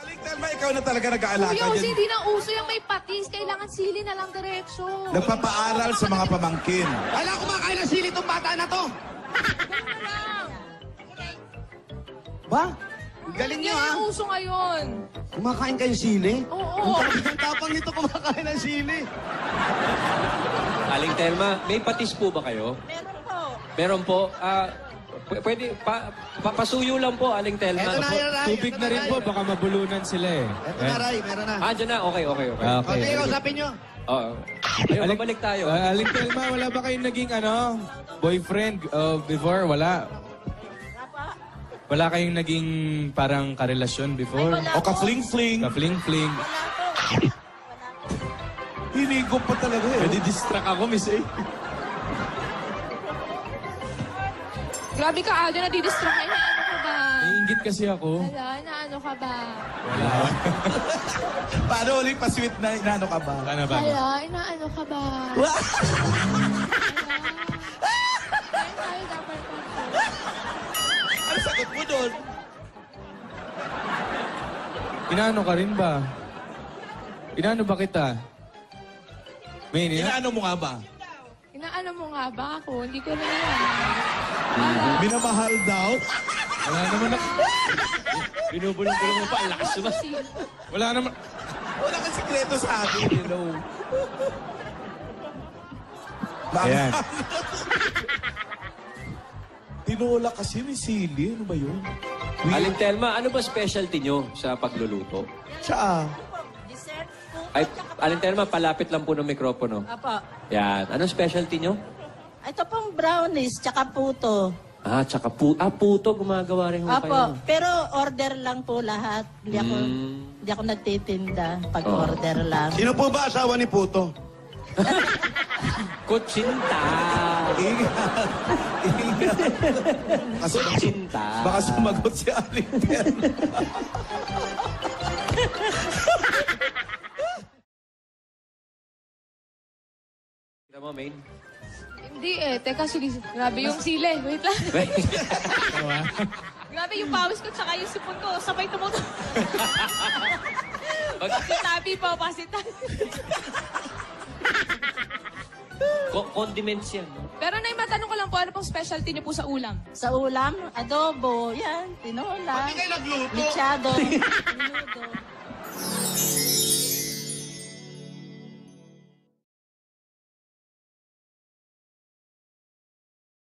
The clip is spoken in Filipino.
Aling Telma, ikaw na talaga nag-aalaga Kuya, dyan. hindi na uso yung may patis. Kailangan sili na lang diretso. Nagpapaaral sa mga pamangkin. Wala kumakain ng sili itong bata na to. Ba? Galing Hindi nyo, ha? na uso ngayon. Kumakain kayo sili? Oo. Ang tapang nito kumakain ng sili. Aling Telma, may patis po ba kayo? Meron po. Meron po. Pwede, pasuyo lang po, Aling Telma. Eto na, Ray. Tubig na rin po, baka mabulunan sila eh. Eto na, Ray. Meron na. Dyan na. Okay. Okay, kausapin nyo. Oo. Ayun, babalik tayo. Aling Telma, wala ba kayong naging boyfriend before? Wala. Wala kayong naging parang karelasyon before? Ay, wala. O ka-fling-fling. Ka-fling-fling. Wala po. Hinigop pa talaga eh. Pwede distract ako, Miss A. Grabe ka, Aldo. Nadidistract ka. Ano ka ba? Naiingit kasi ako. Wala, na ano ka ba? Paano ulit pa-sweet na inano ka ba? Paano ba? Hala, inaano ka ba? Ano sagot mo doon? Inaano ka rin ba? Inaano ba kita? May Inaano mo nga ba? Inaano mo nga ba ako? Hindi ko na yan. Minamahal daw? Wala naman na... Binubulong-bulong mo pa, ang lakas naman. Wala naman... Wala kang sikreto sa akin, you know. Ayan. Tinola kasi ni Sili. Ano ba yun? Aling Telma, ano ba specialty nyo sa pagluluto? Siya. Dessert po. Ay, Aling Telma, palapit lang po ng mikropono. Apo. Yan. Anong specialty nyo? Ito pong brownies, tsaka puto. Tsaka puto, gumagawa rin ho Apo. kayo. Pero order lang po lahat. Hindi ako nagtitinda pag Oh. order lang. Sino po ba asawa ni Puto? Kutsinta! Ingat. Ingat. Kasi Kutsinta! baka sumagot si Aling Telma. Kita mo, Main? Hindi eh. Teka, grabe yung sili. Wait lang. Grabe yung pawis ko tsaka yung sipon ko. Sabay tumuto. Pasitabi po, pasitabi. Condiments yan, no? Pero Nay, matanong ko lang po, ano pong specialty niyo po sa ulam? Sa ulam, adobo, yan, tinola. Hindi kayo nagluto. Michado, minudo.